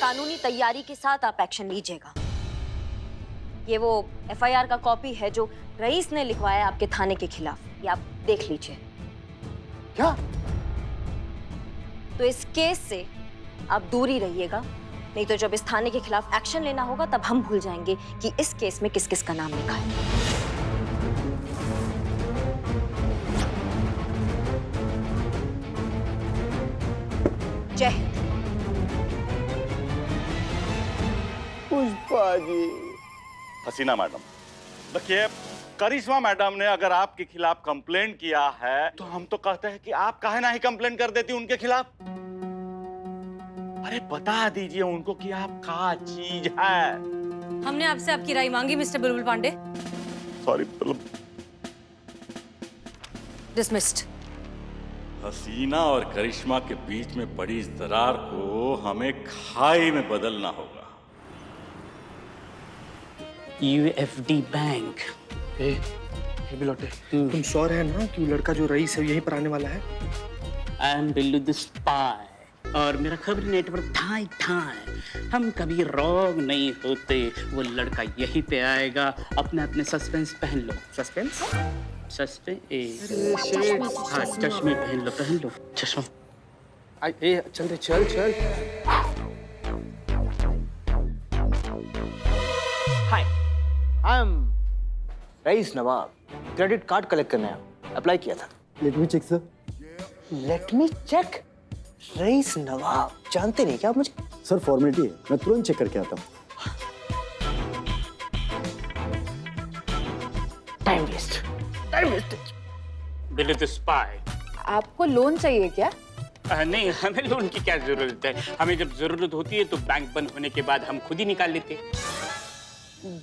कानूनी तैयारी के साथ आप एक्शन लीजिएगा। ये वो एफआईआर का कॉपी है जो रईस ने लिखवाया आपके थाने के खिलाफ, ये आप देख लीजिए। क्या? तो इस केस से आप दूर ही रहिएगा, नहीं तो जब इस थाने के खिलाफ एक्शन लेना होगा तब हम भूल जाएंगे कि इस केस में किस किस का नाम लिखा है। जय हिंद। पुष्पा जी। हसीना मैडम, देखिए करिश्मा मैडम ने अगर आपके खिलाफ कंप्लेंट किया है तो हम तो कहते हैं कि आप काहे ना ही कंप्लेंट कर देती उनके खिलाफ। अरे बता दीजिए उनको कि आप क्या चीज है। हमने आपसे आपकी राय मांगी मिस्टर बुलबुल पांडे। सॉरी। डिसमिस्ड। हसीना और करिश्मा के बीच में पड़ी इस दरार को हमें खाई में बदलना होगा। UFD bank. ए बिलोटे, तुम श्योर है ना कि वो लड़का जो रईस है यहीं पर आने वाला है? I am Billu the spy और मेरा खबरी नेटवर्क ठाई ठाई। हम कभी रॉन्ग नहीं होते। वो लड़का यहीं पे आएगा। अपने अपने सस्पेंस पहन लो। सस्पेंस? हाँ चश्मे पहन लो चश्मा। ए चल रे, चल चल। Hi, I am Raees Nawab. Credit card collect करने आया, अप्लाई किया था। Let me check sir. Let me check. Raees Nawab जानते नहीं क्या आप मुझे? सर फॉर्मेलिटी है, मैं तुरंत चेक करके आता हूँ। Time waste. Billu the spy. आपको लोन चाहिए क्या? नहीं, हमें लोन की क्या जरूरत है। हमें जब जरूरत होती है तो बैंक बंद होने के बाद हम खुद ही निकाल लेते।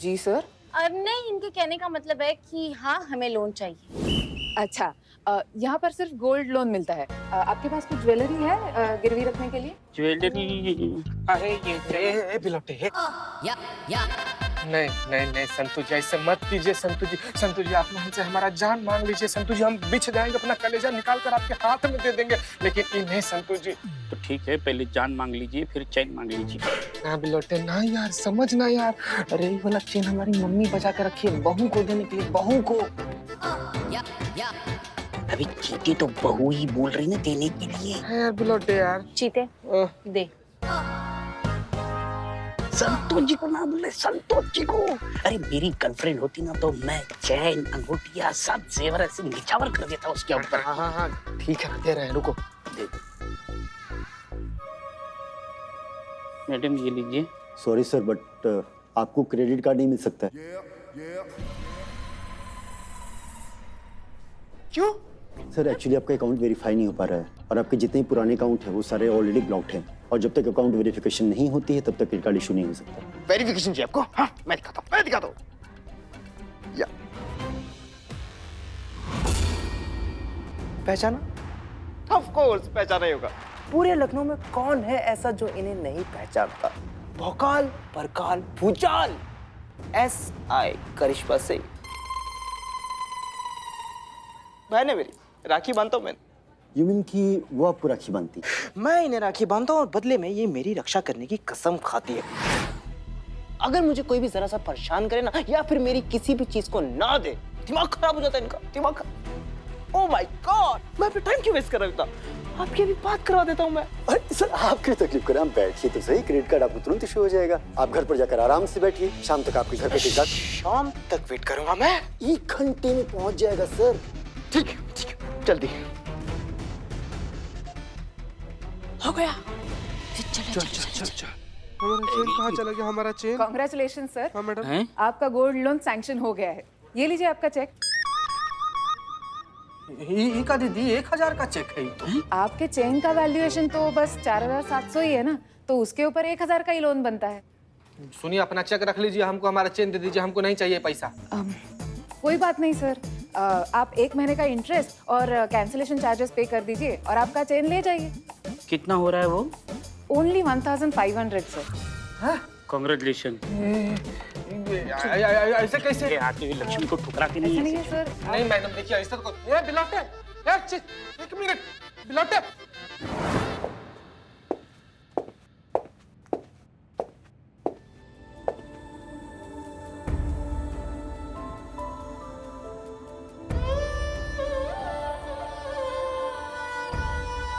जी सर। नहीं, इनके कहने का मतलब है कि हाँ हमें लोन चाहिए। अच्छा, यहाँ पर सिर्फ गोल्ड लोन मिलता है। आपके पास कुछ ज्वेलरी है गिरवी रखने के लिए? ज्वेलरी है ये। ए बिलोटे, नहीं नहीं नहीं संतु जी, ऐसे मत कीजिए संतु जी। संतु जी आप हमसे हमारा जान मांग लीजिए संतु जी, हम बिछ जाएंगे, अपना कलेजा निकाल कर आपके हाथ में दे देंगे, लेकिन ये नहीं संतु जी। तो ठीक है, पहले जान मांग लीजिए फिर चैन मांग लीजिए। ना बिलोटे ना यार, समझ ना यार। अरे ये वाला चेन हमारी मम्मी बचा कर रखी है बहू को देने के लिए, बहू को। अभी चीते तो बहू ही बोल रही ना देने के लिए। है यार बिलोटे यार। चीते दे। संतोष जी को ना बोले, संतोष जी को। अरे मेरी गर्लफ्रेंड होती ना तो मैं चैन अंगूठिया सब जेवर ऐसे निछावर कर देता उसके ऊपर। हाँ ठीक है, दे रहे हैं, रुको। दे दो। मैडम ये लीजिए। सॉरी सर बट आपको क्रेडिट कार्ड नहीं मिल सकता है। क्यों? सर एक्चुअली आपका अकाउंट वेरीफाई नहीं हो पा रहा है और आपके जितने पुराने अकाउंट है वो सारे ऑलरेडी ब्लॉक्ड हैं और जब तक अकाउंट वेरिफिकेशन नहीं होती है तब तक क्रेडिट कार्ड इशू नहीं हो सकता। वेरिफिकेशन चाहिए आपको? हाँ मैं दिखाता हूँ। या पहचाना? ऑफ कोर्स पहचाना ही होगा। पूरे लखनऊ में कौन है ऐसा जो इन्हें नहीं पहचानता? भौकाल परकाल भूचाल SI करिश्मा सिंह। बहन है मेरी, राखी बांधता हूँ मैं। यू मीन कि वो आपको राखी बांधती? मैं इन्हें राखी बांधता हूँ और बदले में ये मेरी रक्षा करने की कसम खाती है। अगर मुझे कोई भी जरा सा परेशान करे ना या फिर मेरी किसी भी चीज को ना दे, दिमाग खराब हो जाता है इनका, दिमाग खराब। ओह माय गॉड, मैं अपना टाइम क्यों वेस्ट कर रहा था? आपकी अभी बात करवा देता हूँ मैं। अरे सर आप क्यों तकलीफ करें, आप बैठिए तो सही, क्रेडिट कार्ड आपको तुरंत इशू हो जाएगा। आप घर पर जाकर आराम से बैठिए, शाम तक आपके घर पे क्रेडिट कार्ड। शाम तक वेट करूंगा मैं? 1 घंटे में पहुंच जाएगा सर। ठीक है जल्दी हो गया। चल हमारा चेन कहाँ चला गया? हमारा चेन। Congratulation sir. हाँ मैडम। आपका गोल्ड लोन सैंक्शन हो गया है। ये लीजिए आपका चेक। ये का दीदी 1000 का चेक है तो। आपके चेन का वैल्यूएशन तो बस 4700 ही है ना, तो उसके ऊपर 1000 का ही लोन बनता है। सुनिए अपना चेक रख लीजिए, हमको हमारा चेन दे दीजिए, हमको नहीं चाहिए पैसा। कोई बात नहीं सर, आप 1 महीने का इंटरेस्ट और कैंसिलेशन चार्जेस पे कर दीजिए और आपका चेन ले जाइए। कितना हो रहा है वो? Only 1500 sir. कांग्रेचुलेशन। ऐसे कैसे? आते हुए लक्ष्मी को ठुकरा के नहीं नहीं है सर। नहीं मैडम देखिए ऐसा तो। ये बिलोटे, एक मिनट बिलोटे।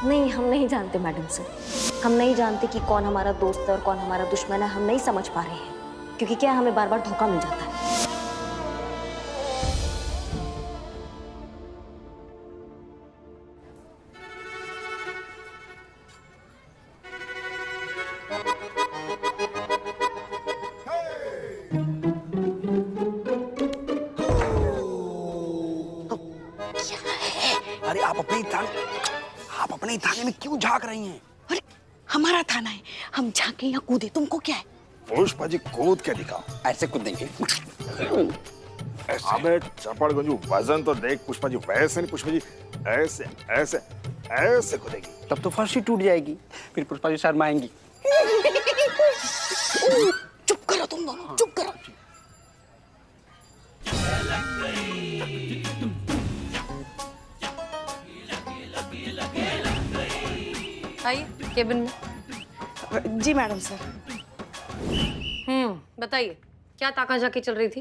नहीं, हम नहीं जानते मैडम सर। हम नहीं जानते कि कौन हमारा दोस्त है और कौन हमारा दुश्मन है। हम नहीं समझ पा रहे हैं क्योंकि क्या हमें बार बार धोखा मिल जाता है। अरे आप अपने ही थाने में क्यों झांक रही हैं? अरे हमारा थाना है, हम झांके या कूदे, तुमको क्या है? पुष्पा जी कूद के दिखाओ। ऐसे कूदेंगे। अबे चपड़गंजू, वजन तो देख पुष्पा जी। वैसे नहीं पुष्पा जी, ऐसे ऐसे ऐसे कूदेगी। तब तो फर्श ही टूट जाएगी, फिर पुष्पा जी शर्माएंगी। चुप करो तुम दोनों, चुप करो। आइए केबिन में। जी मैडम सर। बताइए क्या ताका झाकी चल रही थी?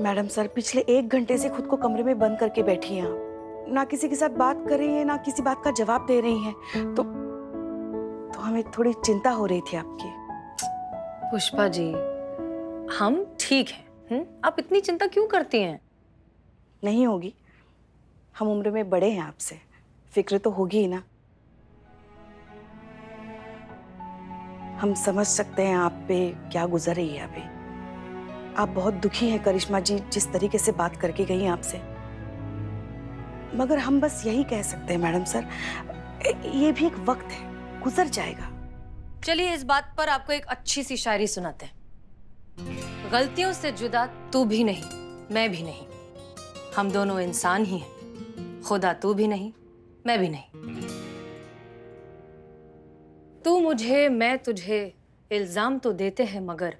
मैडम सर, पिछले 1 घंटे से खुद को कमरे में बंद करके बैठी हैं आप। ना किसी के साथ बात कर रही हैं, ना किसी बात का जवाब दे रही हैं। तो हमें थोड़ी चिंता हो रही थी आपकी। पुष्पा जी, हम ठीक हैं। आप इतनी चिंता क्यों करती हैं? नहीं होगी, हम उम्र में बड़े हैं आपसे, फिक्र तो होगी ही ना। हम समझ सकते हैं आप पे क्या गुजर रही है अभी। आप बहुत दुखी हैं करिश्मा जी, जिस तरीके से बात करके गई हैं आपसे। मगर हम बस यही कह सकते हैं मैडम सर, ये भी एक वक्त है, गुजर जाएगा। चलिए इस बात पर आपको एक अच्छी सी शायरी सुनाते हैं। गलतियों से जुदा तू भी नहीं, मैं भी नहीं, हम दोनों इंसान ही हैं। खुदा तू भी नहीं, मैं भी नहीं। तू मुझे, मैं तुझे इल्जाम तो देते हैं, मगर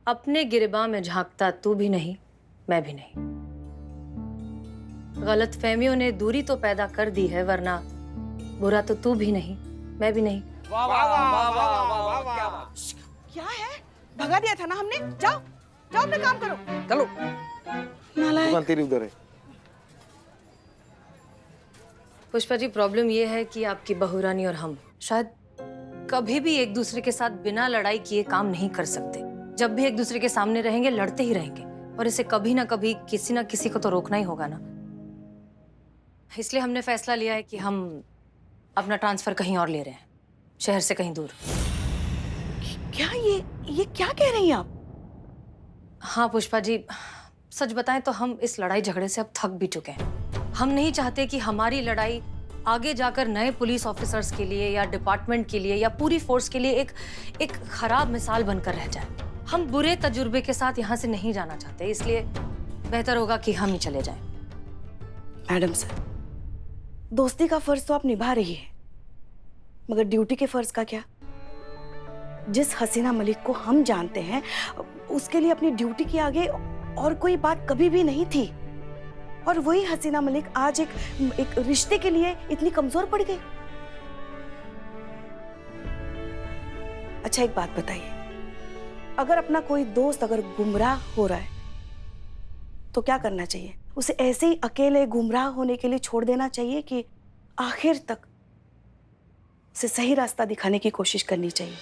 अपने गिरबां में झांकता तू भी नहीं, मैं भी नहीं। गलतफहमियों ने दूरी तो पैदा कर दी है, वरना बुरा तो तू भी नहीं, मैं भी नहीं। वाह वाह वाह वाह वाह वाह, क्या बात। क्या है? भगा दिया था ना हमने। जाओ जाओ अपना काम करो। चलो। नालायक। तेरी उधर है। पुष्पा जी, प्रॉब्लम ये है कि आपकी बहू रानी और हम शायद कभी भी एक दूसरे के साथ बिना लड़ाई किए काम नहीं कर सकते। जब भी एक दूसरे के सामने रहेंगे, लड़ते ही रहेंगे, और इसे कभी ना कभी किसी ना किसी को तो रोकना ही होगा ना। इसलिए हमने फैसला लिया है कि हम अपना ट्रांसफर कहीं और ले रहे हैं, शहर से कहीं दूर। क्या ये क्या कह रही हैं आप? हाँ पुष्पा जी, सच बताएं तो हम इस लड़ाई झगड़े से अब थक भी चुके हैं। हम नहीं चाहते कि हमारी लड़ाई आगे जाकर नए पुलिस ऑफिसर्स के लिए या डिपार्टमेंट के लिए या पूरी फोर्स के लिए एक खराब मिसाल बनकर रह जाए। हम बुरे तजुर्बे के साथ यहाँ से नहीं जाना चाहते, इसलिए बेहतर होगा कि हम ही चले जाएं। मैडम सर, दोस्ती का फर्ज तो आप निभा रही है, मगर ड्यूटी के फर्ज का क्या? जिस हसीना मलिक को हम जानते हैं, उसके लिए अपनी ड्यूटी के आगे और कोई बात कभी भी नहीं थी। और वही हसीना मलिक आज एक रिश्ते के लिए इतनी कमजोर पड़ गई। अच्छा एक बात बताइए, अगर अपना कोई दोस्त अगर गुमराह हो रहा है तो क्या करना चाहिए? उसे ऐसे ही अकेले गुमराह होने के लिए छोड़ देना चाहिए कि आखिर तक उसे सही रास्ता दिखाने की कोशिश करनी चाहिए?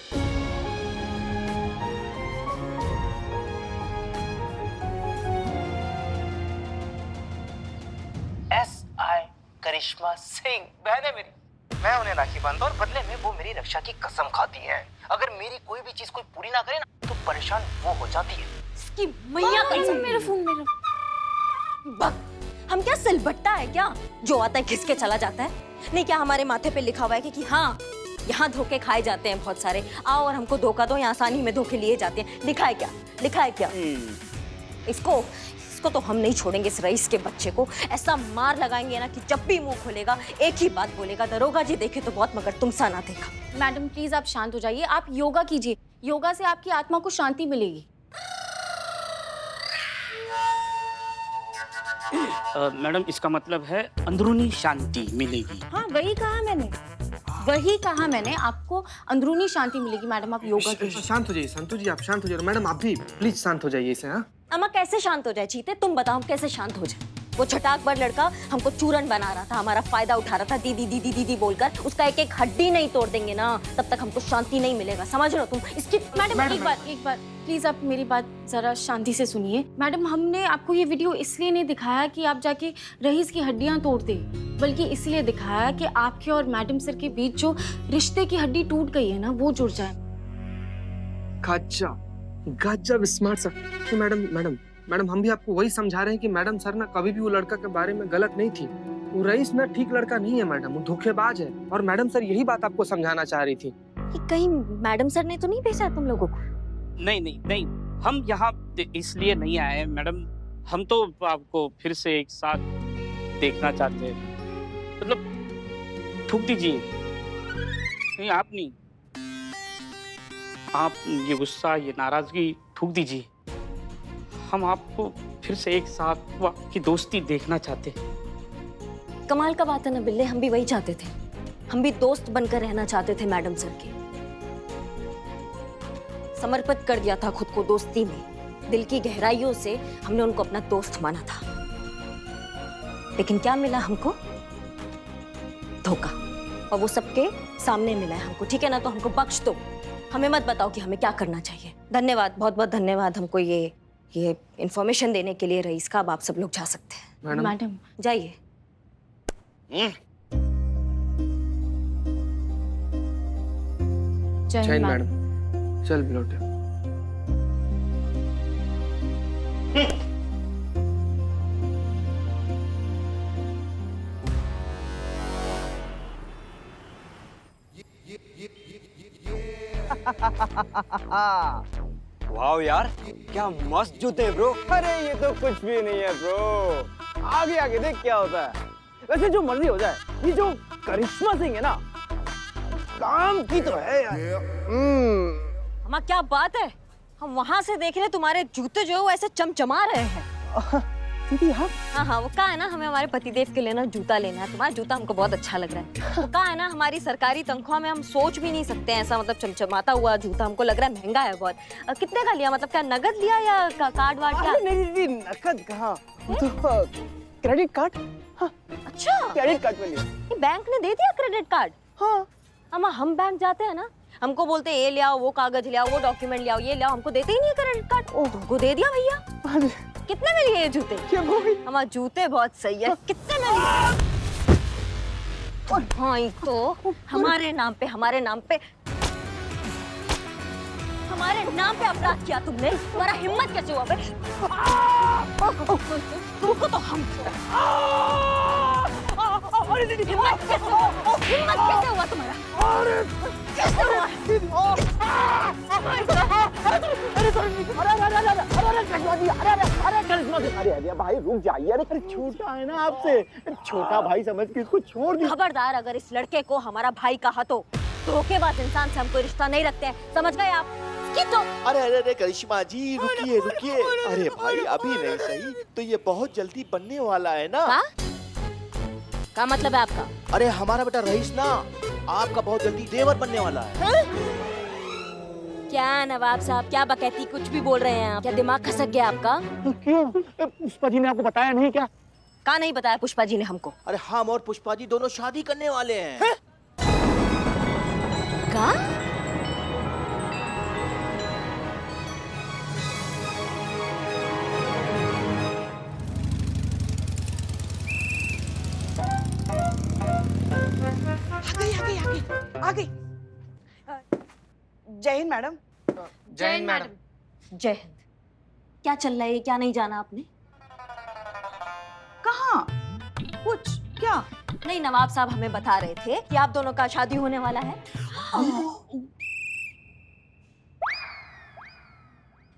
SI करिश्मा सिंह बहन है मेरी। मैं उन्हें राखी बांधता और बदले में वो मेरी रक्षा की कसम खाती है। अगर मेरी कोई भी चीज कोई पूरी ना करे ना, तो परेशान वो हो जाती है। इसकी मैया कसम। मेरा फोन हम क्या सिलबट्टा है क्या जो आता है खिसके चला जाता है? नहीं, क्या हमारे माथे पे लिखा हुआ है कि हाँ यहाँ धोखे खाए जाते हैं बहुत सारे, आओ और हमको धोखा दो, यहाँ आसानी में धोखे लिए जाते हैं। लिखा है क्या? लिखा है क्या? इसको तो हम नहीं छोड़ेंगे। इस रईस के बच्चे को ऐसा मार लगाएंगे ना कि जब भी मुंह खोलेगा एक ही बात बोलेगा, दरोगा जी देखे तो बहुत मगर तुम सा ना देखा। मैडम प्लीज आप शांत हो जाइए, आप योगा कीजिए, योगा से आपकी आत्मा को शांति मिलेगी। मैडम इसका मतलब है अंदरूनी शांति मिलेगी। हाँ वही कहा मैंने, आपको अंदरूनी शांति मिलेगी। मैडम आप योगा कीजिए। शांत हो जाइए संतु जी, आप शांत हो जाइए। मैडम आप भी प्लीज शांत हो जाइए इसे। हाँ अम्मा कैसे शांत हो जाए? चीते तुम बताओ कैसे शांत हो जाए? वो छटाकभर लड़का हमको चूरन बना रहा था, हमारा फायदा उठा रहा था, दीदी दीदी दीदी बोलकर। उसका एक एक हड्डी नहीं तोड़ देंगे ना, तब तक हमको शांति नहीं मिलेगा, समझ रहे हो तुम? इसकी मैडम एक बार प्लीज आप मेरी बात जरा शांति से सुनिए। मैडम, हमने आपको ये वीडियो इसलिए नहीं दिखाया कि आप जाके रईस की हड्डियां तोड़ दे, बल्कि इसलिए दिखाया कि आपके और मैडम सर के बीच जो रिश्ते की हड्डी टूट गई है ना, वो जुड़ जाए। गजब स्मार्ट सर। तो मैडम हम भी आपको वही समझा रहे हैं कि मैडम सर ना कभी भी वो लड़का के बारे में गलत नहीं थी। वो रईस ना ठीक लड़का नहीं है मैडम, वो धोखेबाज है। और मैडम सर यही बात आपको समझाना चाह रही थी। कि कहीं मैडम सर ने तो नहीं भेजा तुम लोगों को? नहीं, हम यहाँ इसलिए नहीं आए हैं मैडम। हम तो आपको फिर से एक साथ देखना चाहते हैं। मतलब थूक दीजिए। नहीं, आप नहीं, आप ये गुस्सा, ये नाराजगी थूक दीजिए। हम आपको फिर से एक साथ वो आपकी दोस्ती देखना चाहते हैं। कमाल का बात है ना बिल्ले, हम भी वही चाहते थे। हम भी दोस्त बनकर रहना चाहते थे मैडम सर के। समर्पित कर दिया था खुद को दोस्ती में। दिल की गहराइयों से हमने उनको अपना दोस्त माना था। लेकिन क्या मिला हमको? धोखा। और वो सबके सामने मिला है हमको, ठीक है ना? तो हमको बख्श दो, हमें मत बताओ कि हमें क्या करना चाहिए। धन्यवाद, बहुत बहुत धन्यवाद हमको ये इंफॉर्मेशन देने के लिए रईस का। अब आप सब लोग जा सकते हैं। मैडम जाइए। जय हिंद मैडम। चल बिलोटे। वाह यार, क्या मस्त जूते हैं ब्रो। अरे ये तो कुछ भी नहीं है ब्रो, आगे आगे देख क्या होता है। वैसे जो मर्जी हो जाए, ये जो करिश्मा सिंह है ना, काम की तो है यार। हमारा क्या बात है, हम वहां से देख रहे तुम्हारे जूते जो है वो ऐसे चमचमा रहे हैं। दीदी हाँ, वो कहा है ना हमें हमारे पतिदेव के लिए ना जूता लेना है। तुम्हारा जूता हमको बहुत अच्छा लग रहा है। वो कहा है ना हमारी सरकारी तनख्वाह में हम सोच भी नहीं सकते हैं ऐसा मतलब चमचमाता हुआ जूता। हमको लग रहा है महंगा है बहुत। कितने का लिया, मतलब क्या नगद लिया या कार्ड वार्ड? क्या? नहीं दीदी, नकद कहाँ, तो क्रेडिट कार्ड। हाँ, अच्छा, क्रेडिट कार्ड पे लिया। बैंक ने दे दिया क्रेडिट कार्ड? हाँ, हम बैंक जाते हैं ना, हमको बोलते हैं ये ले आओ, वो कागज ले आओ, वो डॉक्यूमेंट ले आओ, ये ले आओ, हमको देते ही नहीं क्रेडिट कार्ड। तुमको दे दिया भैया। कितने में लिए ये जूते? हमारे जूते बहुत सही है। कितने में लिए? भाई तो हमारे नाम पे अपराध किया तुमने। तुम्हारा हिम्मत कैसे हुआ बे? तुमको तो हम हिम्मत कैसे हुआ तुम्हारा? कैसे हुआ? अरे भाई रुक जाइए। अरे छोटा है ना आपसे, छोटा भाई समझ के इसको छोड़ दिया। खबरदार, अगर इस लड़के को हमारा भाई कहा तो धोखेबाज इंसान से हम कोई रिश्ता नहीं रखते हैं, समझ गए आप? तो अरे करिश्मा जी रुकिए। अरे भाई अभी नहीं सही तो ये बहुत जल्दी बनने वाला है ना। क्या मतलब है आपका? अरे हमारा बेटा रईस ना आपका बहुत जल्दी देवर बनने वाला है। क्या नवाब साहब, क्या बकैती कुछ भी बोल रहे हैं आप? क्या दिमाग खसक गया आपका? क्यों? पुष्पा जी ने आपको बताया नहीं क्या? क्या नहीं बताया पुष्पा जी ने हमको? अरे हम और पुष्पा जी दोनों शादी करने वाले हैं। क्या? आ गई। जय हिंद मैडम। जय हिंद मैडम। जय हिंद। क्या चल रहा है, क्या नहीं जाना आपने? कहाँ? कुछ क्या? नहीं, नवाब साहब हमें बता रहे थे कि आप दोनों का शादी होने वाला है।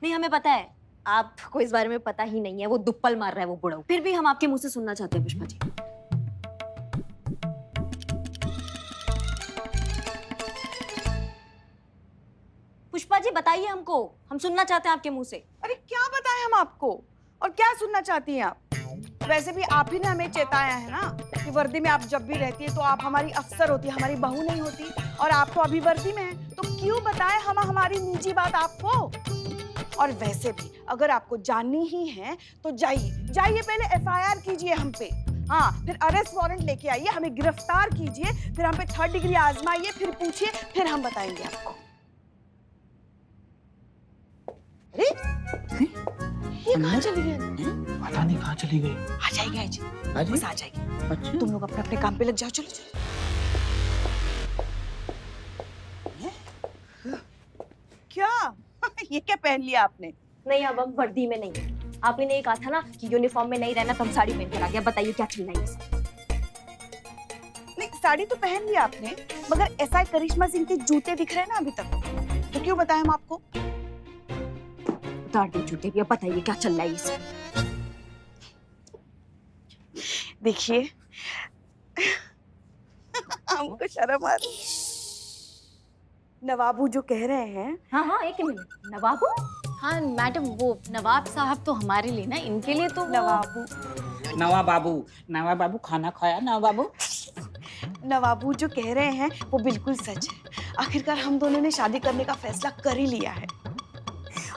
नहीं, हमें पता है, आपको इस बारे में पता ही नहीं है। वो दुप्पल मार रहा है वो बुढ़ा। फिर भी हम आपके मुंह से सुनना चाहते हैं पुष्पा जी। पुष्पा जी बताइए हमको, हम सुनना चाहते हैं आपके मुंह से। अरे क्या बताएं हम आपको, और क्या सुनना चाहती हैं आप? वैसे भी आप ही ने हमें चेताया है ना कि वर्दी में आप जब भी रहती है तो आप हमारी अफसर होती है, हमारी बहू नहीं होती। और आप तो अभी वर्दी में हैं, तो क्यों बताएं हम हमारी निजी बात आपको। और वैसे भी अगर आपको जाननी ही है तो जाइए पहले एफआईआर कीजिए हम पे। हाँ, फिर अरेस्ट वारंट लेके आइए, हमें गिरफ्तार कीजिए, फिर हम पे 3rd डिग्री आजमाइए, फिर पूछिए, फिर हम बताएंगे आपको। अरे ये कहाँ चली गई? पता नहीं कहाँ चली गई। आ जाएगी आज, बस आ जाएगी। अच्छा। तुम लोग अपने अपने काम पे लग जाओ, चलो चलो। क्या ये क्या पहन लिया आपने? नहीं, अब हम वर्दी में नहीं है। आप ही ने ये कहा था ना कि यूनिफॉर्म में नहीं रहना, तो हम साड़ी पहन कर आ गया। बताइए क्या चल रहा है इसमें? नहीं, साड़ी तो पहन लिया आपने, मगर एसआई करिश्मा सिंह के जूते दिख रहे हैं ना अभी तक, तो क्यों बताएं हम आपको? उतार दो जूते भी, अब बताइए क्या चल रहा है इसमें? देखिए हमको शर्म आ रही। नवाबू जो कह रहे हैं। हाँ हाँ, एक मिनट। नवाबू? हाँ मैडम, वो नवाब साहब तो हमारे लिए ना, इनके लिए तो नवाब बाबू खाना खाया नवाबू जो कह रहे हैं वो बिल्कुल सच है। आखिरकार हम दोनों ने शादी करने का फैसला कर ही लिया है।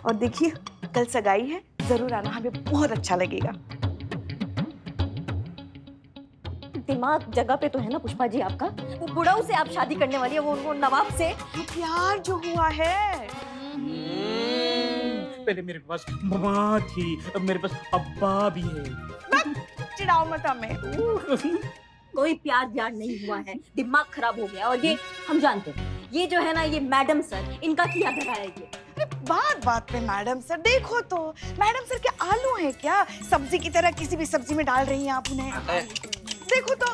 और देखिए कल सगाई है, जरूर आना, हमें बहुत अच्छा लगेगा। दिमाग जगह पे तो है ना पुष्पा जी आपका? वो बुढ़ाऊ से आप शादी करने वाली है, वो नवाब से? वो प्यार जो हुआ है। पहले मेरे पास माँ थी, अब मेरे पास अब्बा भी है। चिढ़ाओ मत हमें। कोई प्यार व्यार नहीं हुआ है, दिमाग खराब हो गया। और ये हम जानते हैं, ये जो है ना, ये मैडम सर, इनका किया धरा है ये। अरे बात पे मैडम सर, देखो तो मैडम सर क्या आलू है क्या? सब्जी की तरह किसी भी सब्जी में डाल रही हैं आप उन्हें। देखो तो,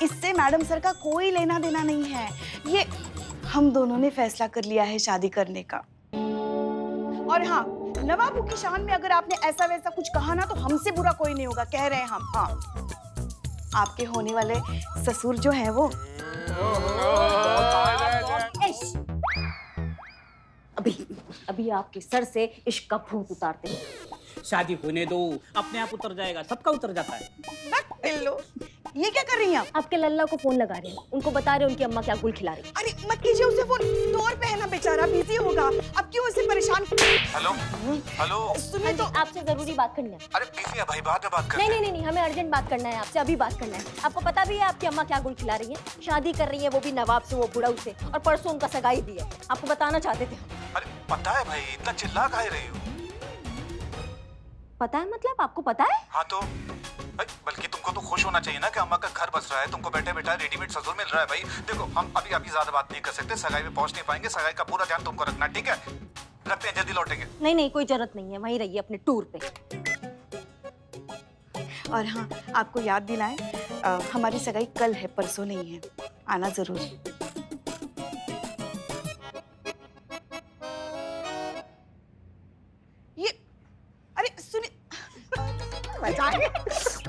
इससे मैडम सर का कोई लेना देना नहीं है। ये हम दोनों ने फैसला कर लिया है शादी करने का। और हाँ, नवाबू की शान में अगर आपने ऐसा वैसा कुछ कहा ना, तो हमसे बुरा कोई नहीं होगा, कह रहे हैं हम। हाँ, आपके होने वाले ससुर जो हैं वो। अभी आपके सर से इश्क का भूत उतारते हैं। शादी होने दो, अपने आप उतर जाएगा, सबका उतर जाता है। लो, ये क्या कर रही हैं आप? आपके लल्ला को फोन लगा रहे हैं, उनको बता रहे हैं उनकी अम्मा क्या गुल खिला रही है। अरे मत कीजिए उसे फोन, दौर पे है ना बेचारा, बिजी होगा। अब क्यों उसे परेशान? हेलो सुनिए तो, आपसे जरूरी बात करनी है। अरे बिजी है भाई, बाद में बात नहीं नहीं नहीं, हमें अर्जेंट बात करना है आपसे, अभी बात करना है। आपको पता भी है आपकी अम्मा क्या गुल खिला रही है? शादी कर रही है, वो भी नवाब से, वो बुढ़ाऊ से, और परसों उनका सगाई भी है। आपको बताना चाहते थे। अरे पता है भाई, इतना चिल्ला काहे रही हो? पता है मतलब? आपको पता है? हाँ तो बल्कि तुमको तो खुश होना चाहिए ना कि अम्मा का घर बस रहा है, तुमको बैठे बैठा रेडीमेड ससुर मिल रहा है। भाई देखो, हम अभी ज्यादा बात नहीं कर सकते, सगाई में पहुंच नहीं पाएंगे। सगाई का पूरा ध्यान तुमको रखना, ठीक है? रखते हैं, जल्दी लौटेंगे। नहीं नहीं, कोई जरूरत नहीं है, वहीं रहिए अपने टूर पे। और हाँ, आपको याद दिलाएं, हमारी सगाई कल है, परसों नहीं है, आना जरूर। ये अरे सुनिए, मजा आ गया,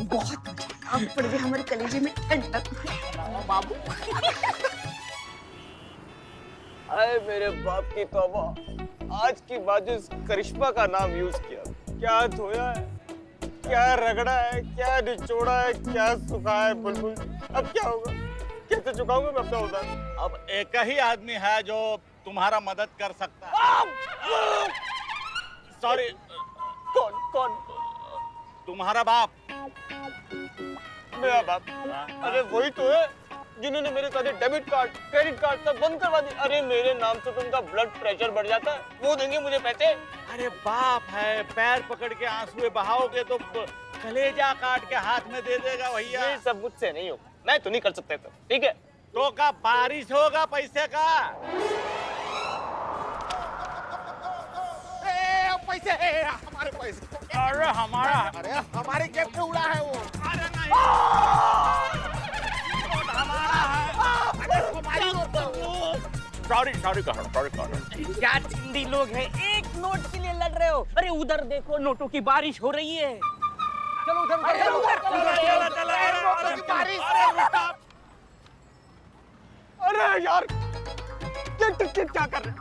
बहुत मजा। अब पड़ गई हमारे कलेजे में ठंडक। बाबू अरे मेरे बाप की तौबा, आज की बात जो इस करिश्मा का नाम यूज किया, क्या धोया है, क्या रगड़ा है, क्या निचोड़ा है, क्या सुखा है। बुलबुल, अब क्या होगा? कैसे चुकाऊंगा मैं अपना उधार? अब एक ही आदमी है जो तुम्हारा मदद कर सकता है। सॉरी। कौन? तुम्हारा बाप। मेरा बाप? अरे वही तो है जिन्होंने मेरे सारे डेबिट कार्ड, क्रेडिट कार्ड सब बंद करवा दिए। अरे मेरे नाम से तो उनका ब्लड प्रेशर बढ़ जाता है, वो देंगे मुझे पैसे? अरे बाप है, पैर पकड़ के आंसुए बहाओगे तो कलेजा काट के हाथ में दे देगा भैया। ये सब मुझसे नहीं होगा, मैं तो नहीं कर सकता सब, ठीक है? तो का बारिश होगा पैसे का। पैसे, हमारे पैसे। अरे हमारा, अरे हमारे जेब में उड़ा है वो। अरे नहीं, सॉरी कहो। क्या चिंदी लोग हैं, एक नोट के लिए लड़ रहे हो? अरे उधर देखो, नोटों की बारिश हो रही है। चलो उधर बारिश। अरे यार, क्या कर रहे हैं?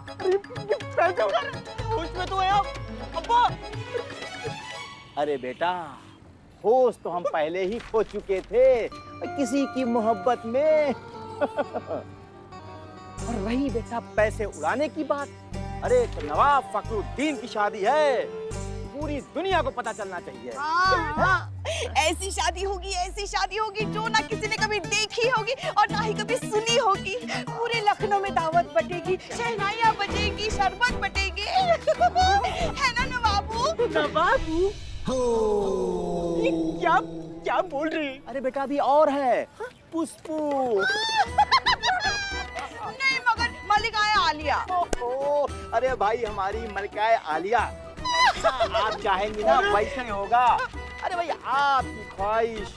पैसे उड़ा रहे हैं, उसमें तो है आप। अब्बा, अरे बेटा, होश तो हम पहले ही खो चुके थे किसी की मोहब्बत में। और रही बेटा पैसे उड़ाने की बात, अरे तो नवाब फखरुद्दीन की शादी है, पूरी दुनिया को पता चलना चाहिए। हाँ, ऐसी शादी होगी जो ना किसी ने कभी देखी होगी और ना ही कभी सुनी होगी। पूरे लखनऊ में दावत बटेगी, शहनाइयाँ बजेगी, शरबत बटेगी, है ना नवाबू? नवाबू? ये क्या बोल रही? अरे बेटा अभी और है, पुष्पू। नहीं मगर मलिकाए आलिया। अरे भाई हमारी मलिकाए आलिया, आप चाहेंगी ना वैसे ही होगा। अरे भाई आपकी ख्वाहिश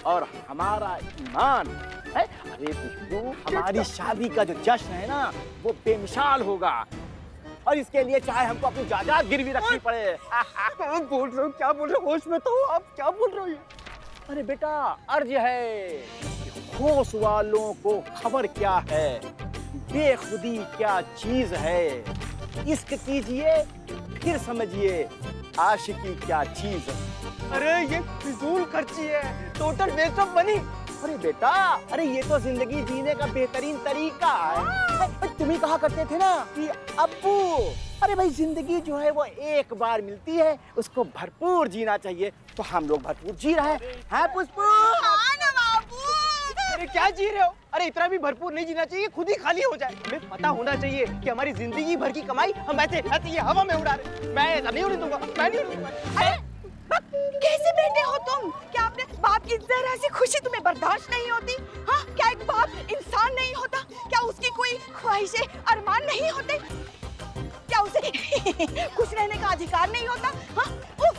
और हमारा ईमान है। अरे पुष्पू, हमारी शादी का जो जश्न है ना वो बेमिसाल होगा, और इसके लिए चाहे हमको अपनी जायदाद गिरवी रखनी पड़े। क्या बोल रहे हो, क्या बोल रहे हो? होश में तो हो आप, क्या बोल रहे हो? अरे बेटा अर्ज है कि होश वालों को खबर क्या है, बेखुदी क्या चीज है। इश्क कीजिए फिर समझिए आशिकी क्या चीज है। अरे ये फिजूल खर्ची है, टोटल वेस्ट ऑफ मनी। अरे बेटा, अरे ये तो जिंदगी जीने का बेहतरीन तरीका है। तुम ही कहा करते थे ना कि अब्बू, अरे भाई जिंदगी जो है वो एक बार मिलती है, उसको भरपूर जीना चाहिए। तो हम लोग भरपूर जी रहे हैं पुष्पू। अरे क्या जी रहे हो? अरे इतना भी भरपूर नहीं जीना चाहिए, खुद ही खाली हो जाए। हमें पता होना चाहिए कि हमारी जिंदगी भर की कमाई हम ऐसे ये हवा में उड़ा रहे। मैं ऐसा नहीं उड़ने दूंगा, मैं नहीं उड़ने दूंगा। कैसे बेटे हो तुम? क्या अपने बाप की जरा सी खुशी तुम्हें बर्दाश्त नहीं होती? हाँ, क्या एक बाप इंसान नहीं होता? क्या उसकी कोई ख्वाहिशें अरमान नहीं होते? क्या उसे खुश रहने का अधिकार नहीं होता? हाँ, उफ,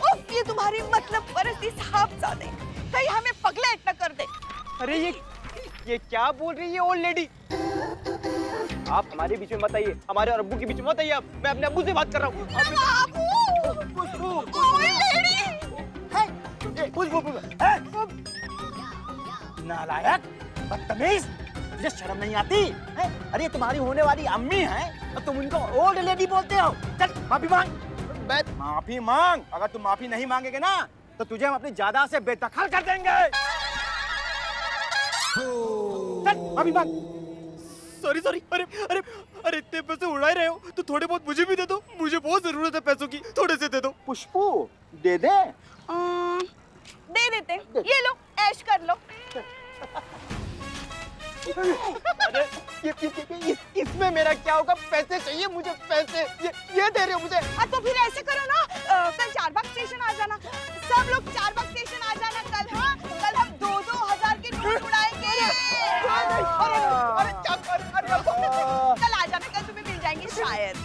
उफ, ये तुम्हारी मतलब परस्ती साहबजादे कहीं हमें पगलेट न कर दे। अरे ये क्या बोल रही है ओल्ड लेडी? आप हमारे बीच में मत आइए, हमारे और अब्बू के बीच में मत आइए। आप, मैं अपने अब्बू से बात कर रहा हूँ। नालायक, बदतमीज, तुझे शर्म नहीं आती है? अरे तुम्हारी होने वाली अम्मी हैं और तुम उनको ओल्ड लेडी बोलते हो। चल माफी मांग। माफी मांग। अगर तुम माफी नहीं मांगेगे ना तो तुझे हम अपनी जायदाद से बेदखल कर देंगे। चल माफी मांग। सॉरी अरे इतने पैसे उड़ा रहे हो तो थोड़े बहुत मुझे भी दे दो, मुझे बहुत जरूरत है पैसों की, थोड़े से दे दो। पुष्पू दे दे। दे देते, ये लो ऐश कर लो। अरे इसमें मेरा क्या होगा? पैसे चाहिए मुझे, पैसे ये दे रहे हो मुझे? तो फिर ऐसे करो ना, कल चारबाग स्टेशन आ जाना, सब लोग चारबाग स्टेशन आ जाना कल। हाँ, कल हम 2-2 के नोट उड़ाएंगे। अरे क्या कर, कल आ जाना, कल तुम्हें मिल जाएंगे शायद।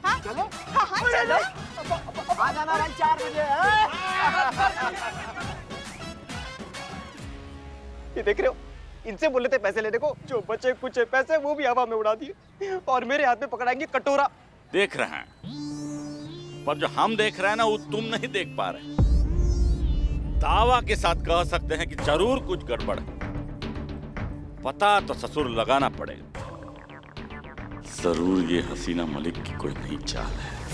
हाँ चलो, हाँ चलो, आ जाना भाई 4 बजे। ये देख रहे हो, इनसे बोले थे पैसे लेने को, जो बचे कुछ पैसे वो भी हवा में उड़ा दिए और मेरे हाथ में पकड़ाएंगे कटोरा। देख रहे हैं, पर जो हम देख रहे हैं ना वो तुम नहीं देख पा रहे। दावा के साथ कह सकते हैं कि जरूर कुछ गड़बड़ है। पता तो ससुर लगाना पड़ेगा। जरूर ये हसीना मलिक की कोई नई चाल है।